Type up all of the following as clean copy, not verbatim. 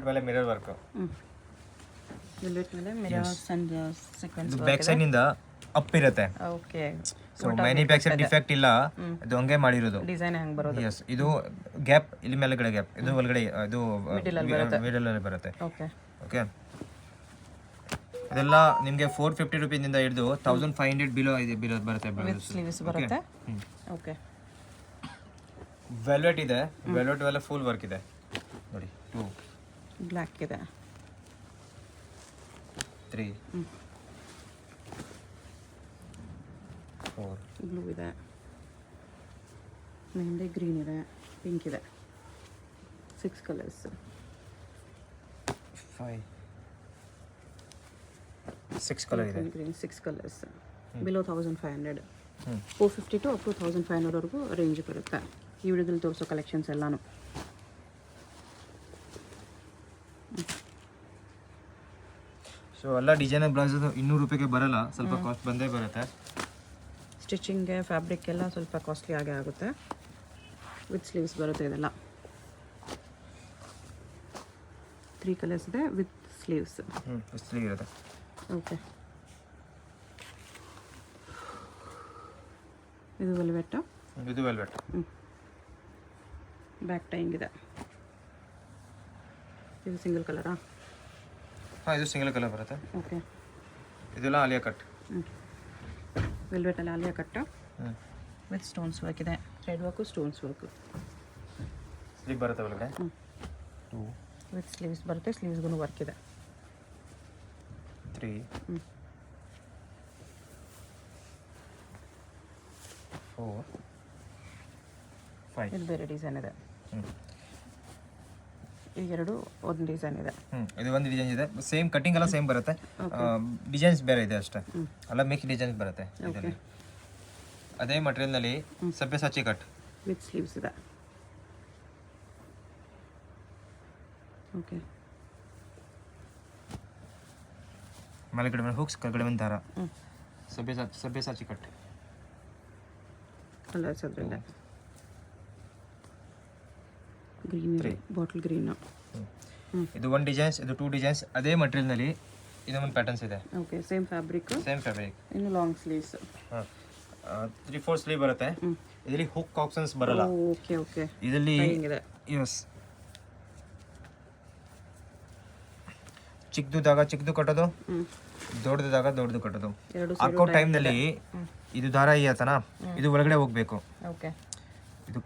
ಮೇಲೆ mirror work, velvet ಮೇಲೆ mirrors and sequence ಇದು ಬ್ಯಾಕ್ ಸೈಡ್ ನಿಂದ ಅಪ್ ಇರುತ್ತೆ. Okay. So Manny back side defect ಇಲ್ಲ, ಇದು ಹಂಗೆ ಮಾಡಿರೋದು. ಡಿಸೈನ್ ಹೆಂಗ್ ಬರೋದು? ಎಸ್, ಇದು ಗ್ಯಾಪ್ ಇಲ್ಲಿ ಮೇಲ್ಗಡೆ ಗ್ಯಾಪ್, ಇದು ಒಳಗಡೆ ಇದು ಮಿಡಲ್ ಅಲ್ಲಿ ಬರುತ್ತೆ. Okay okay. ಇದೆಲ್ಲ ನಿಮಗೆ 450 ರೂಪೀಸಿಂದ ಹಿಡಿದು 1500 ಬಿಲೋ ಇದೆ, ಬಿಲೋ ಬರುತ್ತೆ. ಸ್ಲೀವ್ಸ್ ಬರುತ್ತೆ. ಓಕೆ. ವೆಲ್ವೆಟ್ ಇದೆ, ವೆಲ್ವೆಟ್ ಮೇಲೆ ಫುಲ್ ವರ್ಕ್ ಇದೆ ನೋಡಿ. 2 ಬ್ಲ್ಯಾಕ್ ಇದೆ, 3 4 ಬ್ಲೂ ಇದೆ, ಮೆಹಂದಿ ಗ್ರೀನ್ ಇದೆ, ಪಿಂಕ್ ಇದೆ, 6 ಕಲರ್ಸ್, 6 ಕಲರ್ ಇದೆ. Green 6 colours. Below 1500, 450 to up to 1500 ವರೆಗೂ ರೇಂಜ್ ಬರುತ್ತೆ. ಈ ವಿಡಿಯೋದಲ್ಲಿ ತೋರಿಸೋ ಕಲೆಕ್ಷನ್ಸ್ ಎಲ್ಲಾನು. ಸೊ ಎಲ್ಲ ಡಿಸೈನರ್ ಬ್ಲೌಸ್ 200 ರೂಪಾಯಿಗೆ ಬರಲ್ಲ, ಸ್ವಲ್ಪ ಕಾಸ್ಟ್ ಬಂದೇ ಬರುತ್ತೆ. ಸ್ಟಿಚಿಂಗ್ಗೆ ಫ್ಯಾಬ್ರಿಕ್ ಎಲ್ಲ ಸ್ವಲ್ಪ ಕಾಸ್ಟ್ಲಿ ಆಗೇ ಆಗುತ್ತೆ. ವಿತ್ ಸ್ಲೀವ್ಸ್ ಬರುತ್ತೆ ಇದೆಲ್ಲ. 3 ಕಲರ್ಸ್ ಇದೆ ವಿತ್ ಸ್ಲೀವ್ಸ್. ಸ್ಲೀವ್ ಇರುತ್ತೆ. ಓಕೆ. ಇದು ವೆಲ್ವೆಟ್. ಇದು ವೆಲ್ವೆಟ್. ಬ್ಯಾಕ್ ಟೈಂಗ್ ಇದೆ. ಇದು ಸಿಂಗಲ್ ಕಲರಾ? ಹಾಂ, ಇದು ಸಿಂಗಲ್ ಕಲರ್ ಬರುತ್ತೆ. ಓಕೆ. ಇದೆಲ್ಲ ಆಲಿಯಾ ಕಟ್. ವೆಲ್ವೆಟಲ್ಲಿ Alia cut with stones work ಇದೆ. Thread work, stones work. Sleeve ಬರುತ್ತೆ ಒಳಗಡೆ. 2 ವಿತ್ ಸ್ಲೀವ್ಸ್ ಬರುತ್ತೆ. ಸ್ಲೀವ್ಸ್ಗೂ ವರ್ಕ್ ಇದೆ. 3 4 5. ಇದು ಬೇರೆ ಡಿಸೈನ್ ಇದೆ. ಈ ಎರಡು ಒಂದು ಡಿಸೈನ್ ಇದೆ. ಇದು ಒಂದು ಡಿಸೈನ್ ಇದೆ. ಸೇಮ್ ಕಟಿಂಗ್ ಎಲ್ಲ ಸೇಮ್ ಬರುತ್ತೆ, ಡಿಸೈನ್ಸ್ ಬೇರೆ ಇದೆ ಅಷ್ಟೇ. ಎಲ್ಲ ಮಿಕ್ಸ್ ಡಿಸೈನ್ಸ್ ಬರುತ್ತೆ ಇದರಲ್ಲಿ. ಅದೇ ಮಟೀರಿಯಲ್ನಲ್ಲಿ ಸಬ್ಬೆಸಾಚಿ ಕಟ್ ವಿತ್ ಸ್ಲೀವ್ಸ್ ಇದೆ. ಓಕೆ. ಮೇಲ್ಗಡೆ ಮೇಲೆ ಹುಕ್ಸ್, ಕೆಳಗಡೆ ಮೇಲೆ ದಾರ. ಸಬ್ಬೆಸಾಚಿ ಕಟ್ ಕಲರ್ಸ್ ಅದರಲ್ಲೇ. ಗ್ರೀನ್ ಇದೆ, ಬಾಟಲ್ ಗ್ರೀನ್. ಇದು 1 ಡಿಸೈನ್ಸ್, ಇದು 2 ಡಿಸೈನ್ಸ್. ಅದೇ ಮಟೀರಿಯಲ್ನಲ್ಲಿ ಇನ್ನೊಂದು ಪ್ಯಾಟರ್ನ್ಸ್ ಇದೆ. ಓಕೆ. Same fabric. ಇನ್ನು ಲಾಂಗ್ ಸ್ಲೀವ್ಸ್. 3-4 ಸ್ಲೀವ್ ಬರುತ್ತೆ. ಇದರಲ್ಲಿ ಹುಕ್ ಆಪ್ಷನ್ಸ್ ಬರಲ್ಲ. Okay okay. ಇದರಲ್ಲಿ ಎಸ್, ಚಿಕ್ಕದು ಚಿಕ್ಕದು ಕಟ್ಟೋದು, ದೊಡ್ಡದು ಕಟ್ಟೋದು. ಹಾಕೋ ಟೈಮ್ನಲ್ಲಿ ಇದು ದಾರ ಇಯತ್ತನ, ಇದು ಒಳಗಡೆ ಹೋಗ್ಬೇಕು. ಓಕೆ. ಇದು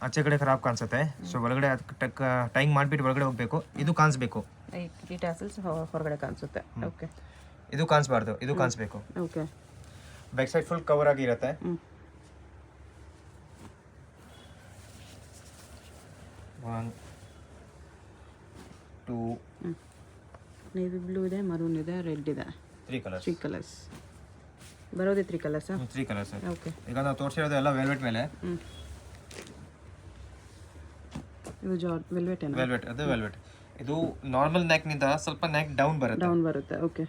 ಆಚೆ ಕಡೆ ಖರಾಬ್ ಕಾಣಿಸುತ್ತೆ. ಸೊ ಒಳಗಡೆ ಟೈಮ್ ಮಾಡಿಬಿಟ್ಟು ಒಳಗಡೆ ಹೋಗ್ಬೇಕು. ಇದು ಕಾಣಿಸ್ಬೇಕು. ಈ ಟ್ಯಾಸಲ್ಸ್ ಹೊರಗಡೆ ಕಾಣಿಸುತ್ತೆ. ಓಕೆ. ಇದು ಕಾಣಿಸ್ಬಾರ್ದು, ಇದು ಕಾಣಿಸ್ಬೇಕು. Okay. Back side full cover ಆಗಿರುತ್ತೆ. 1 2 ನೇವಿ ಬ್ಲೂ ಇದೆ, ಮರೂನ್ ಇದೆ, ರೆಡ್ ಇದೆ. 3 ಕಲರ್ಸ್ ಬರೋದೇ 3 ಕಲರ್ಸಾ? 3 ಕಲರ್ಸ್. ಓಕೆ. ಈಗ ನಾವು ತೋರಿಸಿರೋದು ಎಲ್ಲ ವೆಲ್ವೆಟ್ ಮೇಲೆ. ಇದು ವೆಲ್ವೆಟ್ ಏನಾ? ವೆಲ್ವೆಟ್, ಅದು ವೆಲ್ವೆಟ್. ಇದು ನಾರ್ಮಲ್ ನೆಕ್ನಿಂದ ಸ್ವಲ್ಪ ನೆಕ್ ಡೌನ್ ಬರುತ್ತೆ. ಓಕೆ.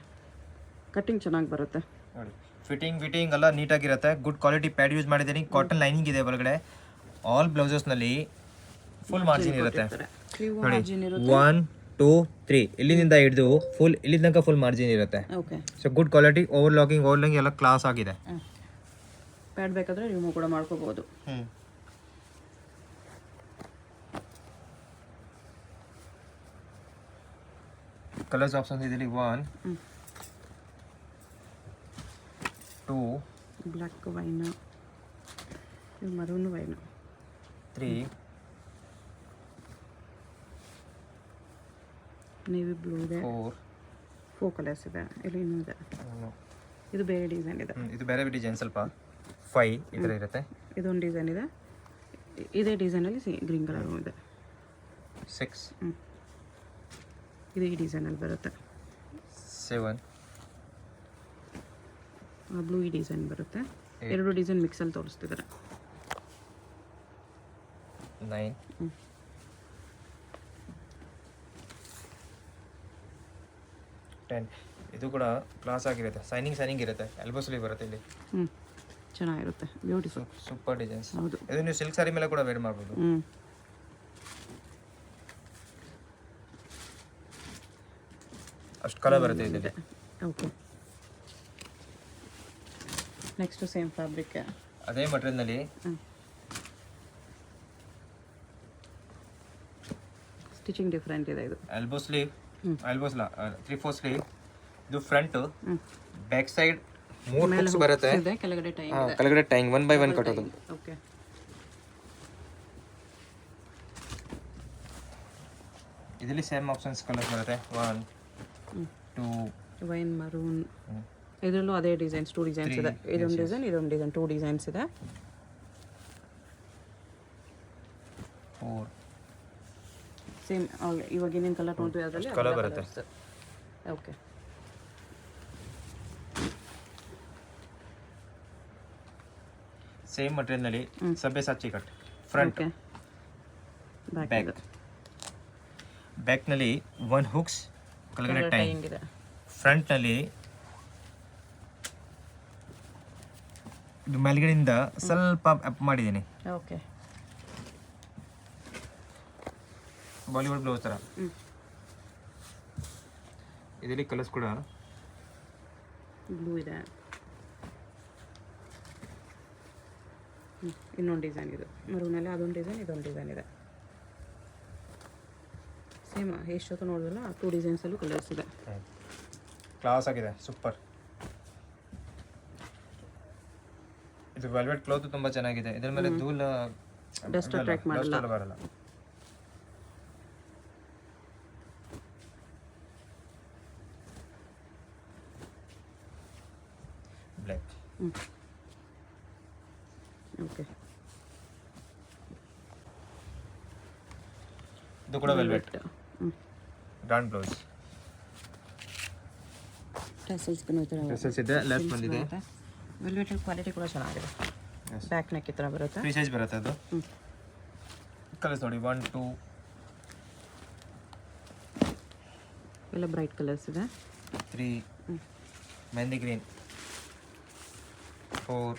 ಕಟ್ಟಿಂಗ್ ಚೆನ್ನಾಗಿ ಬರುತ್ತೆ ನೋಡಿ. ಫಿಟ್ಟಿಂಗ್ ಎಲ್ಲ ನೀಟಾಗಿರುತ್ತೆ. ಗುಡ್ ಕ್ವಾಲಿಟಿ ಪ್ಯಾಡ್ ಯೂಸ್ ಮಾಡಿದ್ದೀನಿ. ಕಾಟನ್ ಲೈನಿಂಗ್ ಇದೆ ಒಳಗಡೆ. ಆಲ್ ಬ್ಲೌಸಸ್ನಲ್ಲಿ ಫುಲ್ ಮಾರ್ಜಿನ್ ಇರುತ್ತೆ ನೋಡಿ. 1 2 3 ಇಲ್ಲಿಂದ ಹಿಡಿದು ಫುಲ್ ಇಲ್ಲಿ ತನಕ ಫುಲ್ ಮಾರ್ಜಿನ್ ಇರುತ್ತೆ. Okay. So good quality. Overlocking ಎಲ್ಲ ಕ್ಲಾಸ್ ಆಗಿದೆ. ಪ್ಯಾಡ್ ಬೇಕಾದರೆ ರಿಮೂವ್ ಕೂಡ ಮಾಡ್ಕೋಬಹುದು. ಕಲರ್ಸ್ ಆಪ್ಷನ್ಸ್ ಇದರಲ್ಲಿ 1 2 black wine, maroon wine, 3 navy blue ಇದೆ. 4 ಕಲರ್ಸ್ ಇದೆ. ಇಲ್ಲಿ ಇನ್ನೂ ಇದೆ. ಇದು ಬೇರೆ ಡಿಸೈನ್ ಇದೆ. ಇದು ಬೇರೆ ಡಿಸೈನ್ ಸ್ವಲ್ಪ 5 ಈ ಥರ ಇರುತ್ತೆ. ಇದೊಂದು ಡಿಸೈನ್ ಇದೆ. ಇದೇ ಡಿಸೈನಲ್ಲಿ ಗ್ರೀನ್ ಕಲರ್ ಇದೆ. 6 ಇದು ಈ ಡಿಸೈನಲ್ಲಿ ಬರುತ್ತೆ. 7 ಬ್ಲೂ ಈ ಡಿಸೈನ್ ಬರುತ್ತೆ. 2 ಡಿಸೈನ್ ಮಿಕ್ಸಲ್ಲಿ ತೋರಿಸ್ತಿದ್ದಾರೆ. 9 10. ಇದು ಕೂಡ ಕ್ಲಾಸ್ ಆಗಿರುತ್ತೆ. ಸೈನಿಂಗ್ ಇರುತ್ತೆ. ಎಲ್ಬೋ ಸ್ಲೀವ್ ಬರುತ್ತೆ ಇಲ್ಲಿ. ಚೆನ್ನಾಗಿರುತ್ತೆ. Beautiful, super designs. ಹೌದು. ಇದು ನೀವು ಸಿಲ್ಕ್ ಸಾರಿ ಮೇಲೆ ಕೂಡ ವೇರ್ ಮಾಡ್ಬೋದು. ಅಷ್ಟು ಕಲರ್ ಬರುತ್ತೆ ಇದರಲ್ಲಿ. ಓಕೆ, ನೆಕ್ಸ್ಟು ಸೇಮ್ ಫ್ಯಾಬ್ರಿಕ್, ಅದೇ ಮಟೀರಿಯಲ್ನಲ್ಲಿ ಸ್ಟಿಚಿಂಗ್ ಡಿಫ್ರೆಂಟ್ ಇದೆ. ಇದು ಎಲ್ಬೋ ಸ್ಲೀವ್, ಎಲ್ಬೋಸ್ 3/4 ಸ್ಲೀವ್. ಇದು ಫ್ರಂಟು, ಬ್ಯಾಕ್ ಸೈಡ್ 3 ಹುಕ್ಸ್ ಬರುತ್ತೆ, ಕೆಳಗಡೆ ಟೈಮ್, ಕೆಳಗಡೆ ಟೈಂಗ್ 1 by 1 ಕಟ್ಟೋದು. ಓಕೆ, ಇದರಲ್ಲಿ ಸೇಮ್ ಆಪ್ಷನ್ಸ್ ಕಲರ್ಸ್ ಬರುತ್ತೆ. 1 2 ವೈನ್ ಮರೂನ್, ಇದರಲ್ಲೂ ಅದೇ ಡಿಸೈನ್ಸ್, 2 ಡಿಸೈನ್ಸ್ ಇದೆ. ಇದೊಂದು ಡಿಸೈನ್, ಇದೊಂದು ಡಿಸೈನ್, 2 ಡಿಸೈನ್ಸ್ ಇದೆ. 4 ಸೇಮ್ ಇವಾಗ ಏನೇನು ಕಲರ್ ನೋಡ್ತೀವಿ ಅದರಲ್ಲಿ ಕಲರ್ ಬರುತ್ತೆ. ಓಕೆ, ಸೇಮ್ ಮಟೀರಿಯಲ್ನಲ್ಲಿ ಸಬ್ಯಸಾಚಿ ಕಟ್ ಫ್ರಂಟ್, ಬ್ಯಾಕ್. ಬ್ಯಾಕ್ನಲ್ಲಿ 1 ಹುಕ್ಸ್, ಕೆಳಗಡೆ ಟೈಂಗ್. ಇದೆ. ಫ್ರಂಟ್ನಲ್ಲಿ ಇದು ಮೇಲ್ಗಡೆಯಿಂದ ಸ್ವಲ್ಪ ಅಪ್ ಮಾಡಿದ್ದೀನಿ, ಓಕೆ, ಬಾಲಿವುಡ್ ಬ್ಲೌಸ್ ಥರ. ಇದರಲ್ಲಿ ಕಲರ್ಸ್ ಕೂಡ ಬ್ಲೂ ಇದೆ. ಇನ್ನೊಂದು ಡಿಸೈನ್, ಇದು ಮರೂನಲ್ಲಿ ಅದೊಂದು ಡಿಸೈನ್, ಇದೊಂದು ಡಿಸೈನ್ ಇದೆ. ಸೇಮ್ ಎಷ್ಟೊತ್ತು ನೋಡಿದ್ರಲ್ಲ 2 ಡಿಸೈನ್ಸಲ್ಲೂ ಕಲರ್ಸ್ ಇದೆ. ಕ್ಲಾಸ್ ಆಗಿದೆ, ಸೂಪರ್. ಇದು ವೆಲ್ವೆಟ್ ಕ್ಲೋತ್ ತುಂಬ ಚೆನ್ನಾಗಿದೆ. ಇದರ ಮೇಲೆ ಧೂಲ್ ಡಸ್ಟ್ ಅಟ್ರಾಕ್ಟ್ ಮಾಡಲ್ಲ, ಬರಲ್ಲ. ಬ್ಲ್ಯಾಕ್. ಓಕೆ, ಇದು ಕೂಡ ವೆಲ್ವೆಟ್ ಡಾನ್ ಬ್ಲೌಸ್. ಟೆಸಲ್ಸ್ ಇದೆ, ಲೆಫ್ಟ್ ಬಂದಿದೆ. ವೆಲ್ವೆಟ್ ಕ್ವಾಲಿಟಿ ಕೂಡ ಚೆನ್ನಾಗಿದೆ. ಬ್ಯಾಕ್ ನೆಕ್ ಈ ಥರ ಬರುತ್ತೆ, 3 ಸೈಜ್ ಬರುತ್ತೆ. ಅದು ಕಲರ್ಸ್ ನೋಡಿ, 1 2 ಎಲ್ಲ ಬ್ರೈಟ್ ಕಲರ್ಸ್ ಇದೆ. 3 ಮೆಹಂದಿ ಗ್ರೀನ್, 4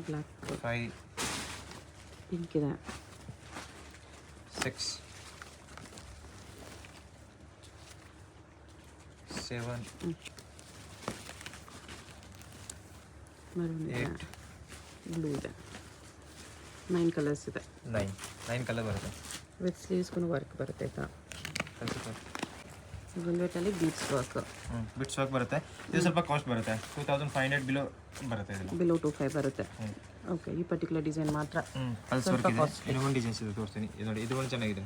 ಬ್ಲ್ಯಾಕ್, 5 ಪಿಂಕ್ ಇದೆ, 6 7 ಮರೂನ್ ಇದೆ, 8 ಬ್ಲೂ ಇದೆ. 9 ಕಲರ್ಸ್ ಇದೆ. 9 ಕಲರ್ ಬರುತ್ತೆ. ವಿತ್ ಸ್ಲೀವ್ಸ್ಗೂ ವರ್ಕ್ ಬರುತ್ತೆ. ವೆಲ್ವೆಟಲ್ಲಿ ಬೀಡ್ಸ್ ವರ್ಕ್, ಬಿಟ್ಸ್ ವರ್ಕ್ ಬರುತ್ತೆ. ಇದು ಸ್ವಲ್ಪ ಕಾಸ್ಟ್ ಬರುತ್ತೆ, 2500 ಬಿಲೋ ಬರುತ್ತೆ. ಬಿಲೋ 25 ಬರುತ್ತೆ. ಓಕೆ, ಈ ಪರ್ಟಿಕ್ಯುಲರ್ ಡಿಸೈನ್ ಮಾತ್ರ ಪಲ್ಸ್ ವರ್ಕ್ ಇದೆ. ಇನ್ನೊಂದು ಡಿಸೈನ್ಸ್ ಇದೆ, ತೋರಿಸ್ತೀನಿ. ಇದು ನೋಡಿ, ಇದು ಒಂದು ಚೆನ್ನಾಗಿದೆ.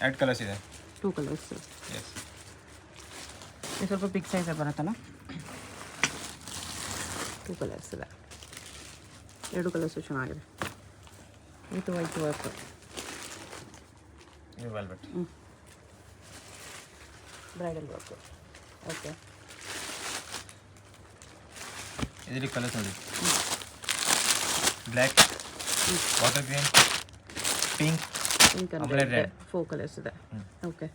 8 ಕಲರ್ಸ್ ಇದೆ, 2 ಕಲರ್ಸ್. ಎಸ್. ಇದು ಸ್ವಲ್ಪ ಬಿಗ್ ಸೈಜ್ ಬರುತ್ತಲ್ಲ, 2 ಕಲರ್ಸ್ ಇದೆ. 2 ಕಲರ್ಸು ಚೆನ್ನಾಗಿದೆ. ವಿತ್ ವೈಟ್ ವರ್ಕ್, ಇದು ವೆಲ್ವೆಟ್ ಬ್ರೈಡಲ್ ವರ್ಕ್. ಓಕೆ, ಇದರಲ್ಲಿ ಕಲರ್ಸ್ ನೋಡಿ, black, water green, pink, pink ಆಮೇಲೆ ಅಂಡ್ ರೆಡ್. 4 ಕಲರ್ಸ್ ಇದೆ. ಓಕೆ,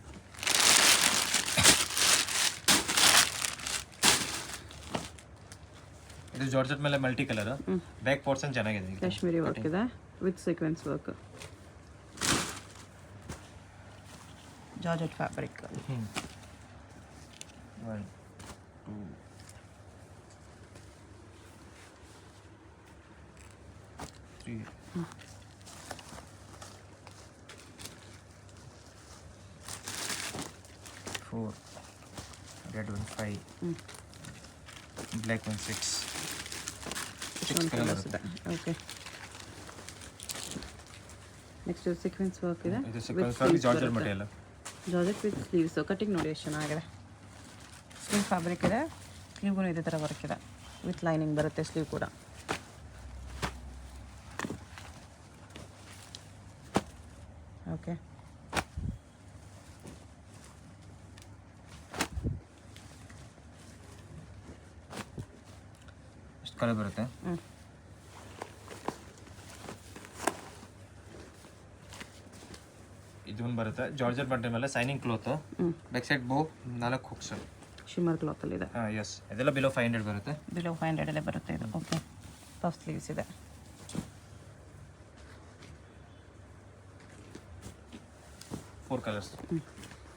ಇದು ಜಾರ್ಜೆಟ್ ಮೇಲೆ ಮಲ್ಟಿ ಕಲರ್. ಬ್ಯಾಕ್ ಪೋರ್ಷನ್ ಚೆನ್ನಾಗಿದೆ, ಕಾಶ್ಮೀರಿ ವರ್ಕ್ ಇದೆ with sequins work. Georgette fabric. 1 2 3 4 red 1 5 black 1 6 colours ಇದೆ. ಓಕೆ, ನೆಕ್ಸ್ಟ್ ಸೀಕ್ವೆನ್ಸ್ ವರ್ಕ್ ಇದೆ. ಇದು sequence work, georgette material, georgette with sleeves. Cutting ನೋಡಿ ಎಷ್ಟು ಚೆನ್ನಾಗಿದೆ. ಸ್ಲೀವ್ ಫ್ಯಾಬ್ರಿಕ್ ಇದೆ, ಸ್ಲೀವ್ಗೂ ಇದೇ ಥರ ವರ್ಕ್ ಇದೆ. ವಿತ್ ಲೈನಿಂಗ್ ಬರುತ್ತೆ ಸ್ಲೀವ್ ಕೂಡ. ಓಕೆ, ಎಷ್ಟು ಕಲರ್ ಬರುತ್ತೆ. ಇದೊಂದು ಬರುತ್ತೆ ಜಾರ್ಜೆಟ್ ಮಟೀರಿಯಲ್ ಮೇಲೆ ಸೈನಿಂಗ್ ಕ್ಲೋತ್, ಬ್ಯಾಕ್ ಸೈಡ್ ಬೋ, 4 ಹುಕ್ಸ್, ಶಿಮ್ಮರ್ ಕ್ಲಾತಲ್ಲಿ ಇದೆ. ಎಸ್. ಇದೆಲ್ಲ ಬಿಲೋ 500 ಬರುತ್ತೆ. ಬಿಲೋ 500 ಬರುತ್ತೆ ಇದು. ಓಕೆ, ಪಫ್ ಸ್ಲೀವ್ಸ್ ಇದೆ. 4 ಕಲರ್ಸ್.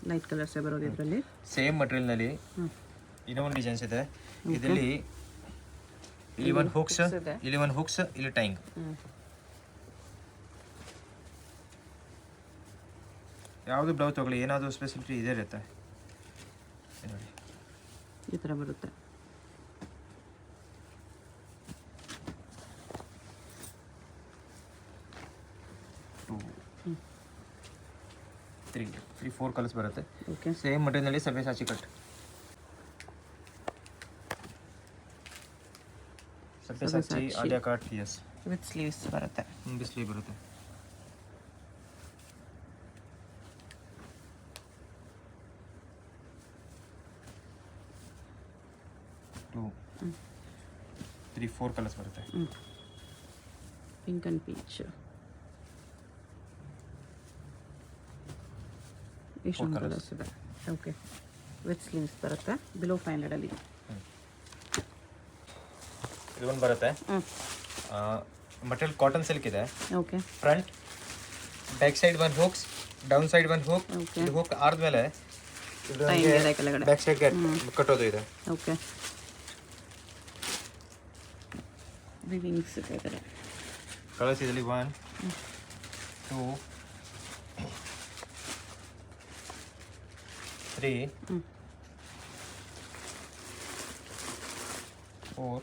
ಲೈಟ್ ಕಲರ್ಸೇ ಬರೋದು ಇದರಲ್ಲಿ. ಸೇಮ್ ಮಟೀರಿಯಲ್ನಲ್ಲಿ ಇನ್ನೂ ಒಂದು ಡಿಸೈನ್ಸ್ ಇದೆ. ಇದರಲ್ಲಿ ಇಲ್ಲಿ ಒಂದು ಹುಕ್ಸ್, ಇಲ್ಲಿ ಒಂದು ಹುಕ್ಸ್, ಇಲ್ಲಿ ಟೈಂಗ್. ಯಾವುದು ಬ್ಲೌಸ್ ತಗೊಳ್ಳಿ ಏನಾದರೂ ಸ್ಪೆಸಿಲಿಟಿ ಇದೇ ಇರುತ್ತೆ ನೋಡಿ. ಈ ಥರ ಬರುತ್ತೆ. ತ್ರೀ ಫೋರ್ ಕಲರ್ಸ್ ಬರುತ್ತೆ. ಓಕೆ. ಸೇಮ್ ಮಟೀರಿಯಲ್ನಲ್ಲಿ Sabyasachi cut. Sabyasachi Alia cut, yes, with sleeves ಬರುತ್ತೆ. ಸ್ಲೀವ್ ಬರುತ್ತೆ. ತ್ರೀ ಫೋರ್ ಕಲರ್ಸ್ ಬರುತ್ತೆ. Pink and peach. ಇಷ್ಟೊಂದು ಕಲರ್ಸ್ ಇದೆ. ಓಕೆ. ವಿತ್ ಸ್ಲೀವ್ಸ್ ಬರುತ್ತೆ. ಬಿಲೋ 500 ಇದು ಒಂದು ಬರುತ್ತೆ. ಮಟೀರಿಯಲ್ ಕಾಟನ್ ಸಿಲ್ಕ್ ಇದೆ. Okay. Front back side one hooks, down side one hook. ಇದು ಹುಕ್ ಆದ್ಮೇಲೆ ಬ್ಯಾಕ್ ಸೈಡ್ ಕಟ್ಟೋದು ಇದೆ. ಓಕೆ. ವಿಂಗ್ಸ್ ಇದೆ. ಕಲರ್ಸ್ ಇದರಲ್ಲಿ 1 2 3 4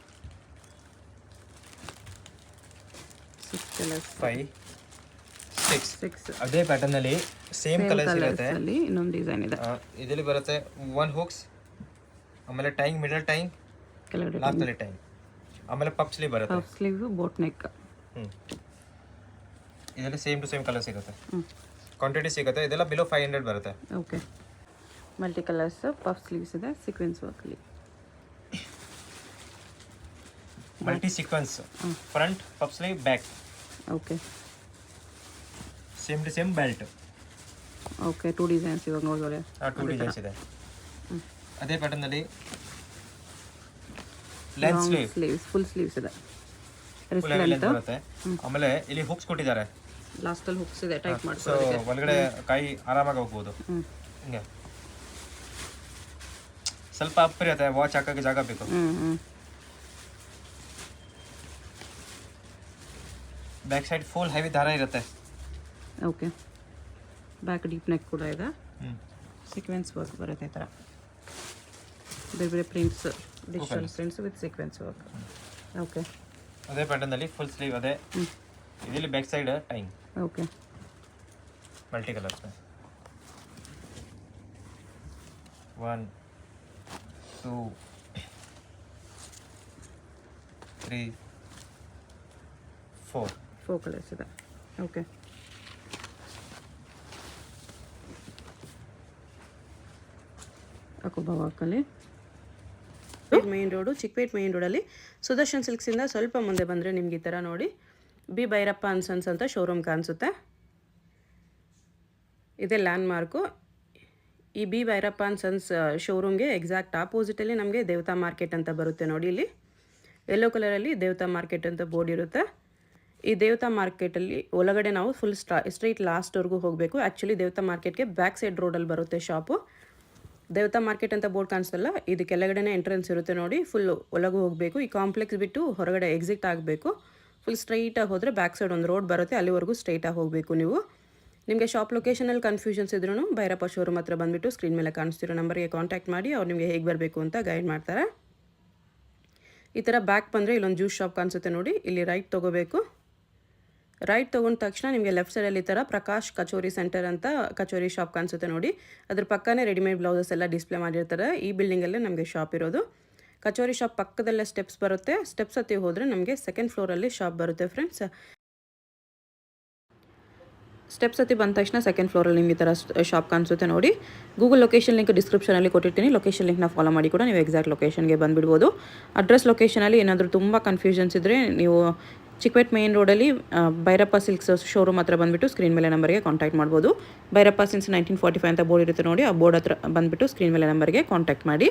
6 ಕಲರ್ಸ್, 5 6. 6 ಅದೇ ಪ್ಯಾಟರ್ನ್ ಅಲ್ಲಿ ಸೇಮ್ ಕಲರ್ಸ್ ಇರುತ್ತೆ. ಅಲ್ಲಿ ಇನ್ನೊಂದು ಡಿಸೈನ್ ಇದೆ. ಇದರಲ್ಲಿ ಬರುತ್ತೆ 1 ಹುಕ್ಸ್, ಆಮೇಲೆ ಟೈಂಗ್, ಮಿಡಲ್ ಟೈಂಗ್, ಕೆಳಗಡೆ ಲಾಸ್ಟ್ ಅಲ್ಲಿ ಟೈಂಗ್, ಆಮೇಲೆ ಪಫ್ ಸ್ಲೀವ್ ಬರುತ್ತೆ. Puff sleeve, boat neck. ಇದರಲ್ಲಿ ಸೇಮ್ ಟು ಸೇಮ್ ಕಲರ್ ಸಿಗುತ್ತೆ. ಕ್ವಾಂಟಿಟಿ ಸಿಗುತ್ತೆ. ಇದೆಲ್ಲ ಬಿಲೋ 500 ಬರುತ್ತೆ. Okay. Multi colours, puff sleeves ಇದೆ, ಸೀಕ್ವೆನ್ಸ್ ವರ್ಕಲ್ಲಿ. Multi sequins, front puff sleeve, back. Okay. Same to same belt. Okay. 2 designs ಇವಾಗ ನೋಡಿದ್ರೆ. 2 ಡಿಸೈನ್ಸ್ ಇದೆ. ಅದೇ ಪ್ಯಾಟರ್ನ್ ಅಲ್ಲಿ ಲೆಂತ್ ಸ್ಲೀವ್ಸ್, ಫುಲ್ ಸ್ಲೀವ್ಸ್ ಇದೆ. ಫುಲ್ ಲೆಂತ್ ಬರುತ್ತೆ. ಆಮೇಲೆ ಇಲ್ಲಿ ಹುಕ್ಸ್ ಕೊಟ್ಟಿದ್ದಾರೆ. ಲಾಸ್ಟ್ ಅಲ್ಲಿ ಹುಕ್ಸ್ ಇದೆ, ಟೈಟ್ ಸೊ ಮಾಡ್ಕೊಳ್ಳೋಕೆ. ಒಳಗಡೆ ಕೈ ಆರಾಮಾಗಿ ಹೋಗ್ಬೋದು. ಹಿಂಗೆ ಸ್ವಲ್ಪ ಅಪ್ ಇರುತ್ತೆ, ವಾಚ್ ಹಾಕಕ್ಕೆ ಜಾಗ ಬೇಕು. ಬ್ಯಾಕ್ ಸೈಡ್ ಫುಲ್ ಹೆವಿ ದಾರ ಇರುತ್ತೆ. ಓಕೆ. ಬ್ಯಾಕ್ ಡೀಪ್ ನೆಕ್ ಕೂಡ ಇದೆ. ಸೀಕ್ವೆನ್ಸ್ ವರ್ಕ್ ಬರುತ್ತೆ ಈ ಥರ. ಬೇರೆ ಬೇರೆ prints, digital prints with sequins work. Okay. ಅದೇ ಪ್ಯಾಟರ್ನ್ ಅಲ್ಲಿ ಫುಲ್ ಸ್ಲೀವ್ ಅದೇ. ಇದರಲ್ಲಿ back side time. Okay. Multi colour. 1 2 3 4 colours ಇದೆ. ಓಕೆ. ಅಕೋಬಾವಾಕಲ್ಲಿ ಮೇನ್ ರೋಡು, ಚಿಕ್ಕಪೇಟ್ ಮೇನ್ ರೋಡಲ್ಲಿ ಸುದರ್ಶನ್ ಸಿಲ್ಕ್ಸಿಂದ ಸ್ವಲ್ಪ ಮುಂದೆ ಬಂದರೆ ನಿಮ್ಗೆ ಈ ಥರ ನೋಡಿ ಬಿ ಭೈರಪ್ಪ ಅಂಡ್ ಸನ್ಸ್ ಅಂತ ಶೋರೂಮ್ ಕಾಣಿಸುತ್ತೆ. ಇದೇ ಲ್ಯಾಂಡ್ ಮಾರ್ಕು. ಈ ಬಿ ಭೈರಪ್ಪ ಅಂಡ್ ಸನ್ಸ್ ಶೋರೂಮ್ಗೆ ಎಕ್ಸಾಕ್ಟ್ ಆಪೋಸಿಟಲ್ಲಿ ನಮಗೆ ದೇವತಾ ಮಾರ್ಕೆಟ್ ಅಂತ ಬರುತ್ತೆ ನೋಡಿ. ಇಲ್ಲಿ ಯೆಲ್ಲೋ ಕಲರಲ್ಲಿ ದೇವತಾ ಮಾರ್ಕೆಟ್ ಅಂತ ಬೋರ್ಡ್ ಇರುತ್ತೆ. ಈ ದೇವತಾ ಮಾರ್ಕೆಟಲ್ಲಿ ಒಳಗಡೆ ನಾವು ಫುಲ್ ಸ್ಟ್ರೈಟ್ ಲಾಸ್ಟ್ವರೆಗೂ ಹೋಗಬೇಕು. ಆ್ಯಕ್ಚುಲಿ ದೇವತಾ ಮಾರ್ಕೆಟ್ಗೆ ಬ್ಯಾಕ್ ಸೈಡ್ ರೋಡಲ್ಲಿ ಬರುತ್ತೆ ಶಾಪು. ದೇವತಾ ಮಾರ್ಕೆಟ್ ಅಂತ ಬೋರ್ಡ್ ಕಾಣಿಸ್ತಲ್ಲ, ಇದು ಕೆಳಗಡೆನೇ ಎಂಟ್ರೆನ್ಸ್ ಇರುತ್ತೆ ನೋಡಿ. ಫುಲ್ಲು ಒಳಗೂ ಹೋಗಬೇಕು. ಈ ಕಾಂಪ್ಲೆಕ್ಸ್ ಬಿಟ್ಟು ಹೊರಗಡೆ ಎಕ್ಸಿಟ್ ಆಗಬೇಕು. ಫುಲ್ ಸ್ಟ್ರೈಟಾಗಿ ಹೋದರೆ ಬ್ಯಾಕ್ ಸೈಡ್ ಒಂದು ರೋಡ್ ಬರುತ್ತೆ, ಅಲ್ಲಿವರೆಗೂ ಸ್ಟ್ರೈಟಾಗಿ ಹೋಗಬೇಕು ನೀವು. ನಿಮಗೆ ಶಾಪ್ ಲೊಕೇಶನಲ್ಲಿ ಕನ್ಫ್ಯೂಷನ್ಸ್ ಇದ್ರೂ ಭೈರಪ್ಪ ಶೋರೂಮ್ ಹತ್ರ ಬಂದುಬಿಟ್ಟು ಸ್ಕ್ರೀನ್ ಮೇಲೆ ಕಾಣಿಸ್ತಿರೋ ನಂಬರ್ಗೆ ಕಾಂಟ್ಯಾಕ್ಟ್ ಮಾಡಿ ಅವ್ರು ನಿಮಗೆ ಹೇಗೆ ಬರಬೇಕು ಅಂತ ಗೈಡ್ ಮಾಡ್ತಾರೆ. ಈ ಥರ ಬ್ಯಾಕ್ ಬಂದರೆ ಇಲ್ಲೊಂದು ಜ್ಯೂಸ್ ಶಾಪ್ ಕಾಣಿಸುತ್ತೆ ನೋಡಿ. ಇಲ್ಲಿ ರೈಟ್ ತೊಗೋಬೇಕು. ರೈಟ್ ತೊಗೊಂಡ ತಕ್ಷಣ ನಿಮಗೆ ಲೆಫ್ಟ್ ಸೈಡಲ್ಲಿ ಈ ಥರ ಪ್ರಕಾಶ್ ಕಚೋರಿ ಸೆಂಟರ್ ಅಂತ ಕಚೋರಿ ಶಾಪ್ ಕಾಣಿಸುತ್ತೆ ನೋಡಿ. ಅದ್ರ ಪಕ್ಕನೇ ರೆಡಿಮೇಡ್ ಬ್ಲೌಸಸ್ ಎಲ್ಲ ಡಿಸ್ಪ್ಲೇ ಮಾಡಿರ್ತಾರೆ. ಈ ಬಿಲ್ಡಿಂಗಲ್ಲೇ ನಮಗೆ ಶಾಪ್ ಇರೋದು. ಕಚೋರಿ ಶಾಪ್ ಪಕ್ಕದಲ್ಲೇ ಸ್ಟೆಪ್ಸ್ ಬರುತ್ತೆ. ಸ್ಟೆಪ್ಸ್ ಹತ್ತಿ ಹೋದರೆ ನಮಗೆ ಸೆಕೆಂಡ್ ಫ್ಲೋರಲ್ಲಿ ಶಾಪ್ ಬರುತ್ತೆ ಫ್ರೆಂಡ್ಸ್. ಸ್ಟೆಪ್ಸ್ ಹತ್ತಿ ಬಂದ ತಕ್ಷಣ ಸೆಕೆಂಡ್ ಫ್ಲೋರಲ್ಲಿ ನಿಮಗೆ ಈ ಥರ ಶಾಪ್ ಕಾಣಿಸುತ್ತೆ ನೋಡಿ. ಗೂಗಲ್ ಲೊಕೇಶನ್ ಲಿಂಕ್ ಡಿಸ್ಕ್ರಿಪ್ಷನಲ್ಲಿ ಕೊಟ್ಟಿರ್ತೀನಿ. ಲೊಕೇಶನ್ ಲಿಂಕ್ನ ಫಾಲೋ ಮಾಡಿ ಕೂಡ ನೀವು ಎಕ್ಸಾಕ್ಟ್ ಲೊಕೇಶನ್ಗೆ ಬಂದುಬಿಡ್ಬೋದು. ಅಡ್ರೆಸ್ ಲೊಕೇಶನಲ್ಲಿ ಏನಾದರೂ ತುಂಬ ಕನ್ಫ್ಯೂಷನ್ಸ್ ಇದ್ದರೆ ನೀವು ಚಿಕ್ಕಪೇಟ್ ಮೇನ್ ರೋಡಲ್ಲಿ ಭೈರಪ್ಪ ಸಿಲ್ಕ್ಸ್ ಶೋರೂಮ್ ಹತ್ರ ಬಂದುಬಿಟ್ಟು ಸ್ಕ್ರೀನ್ ಮೇಲೆ ನಂಬರ್ಗೆ ಕಾಂಟ್ಯಾಕ್ಟ್ ಮಾಡ್ಬೋದು. ಭೈರಪ್ಪ ಸಿನ್ಸ್ 1945 ಅಂತ ಬೋರ್ಡ್ ಇರುತ್ತೆ ನೋಡಿ. ಆ ಬೋರ್ಡ್ ಹತ್ರ ಬಂದುಬಿಟ್ಟು ಸ್ಕ್ರೀನ್ ಮೇಲೆ ನಂಬರ್ಗೆ ಕಾಂಟ್ಯಾಕ್ಟ್ ಮಾಡಿ.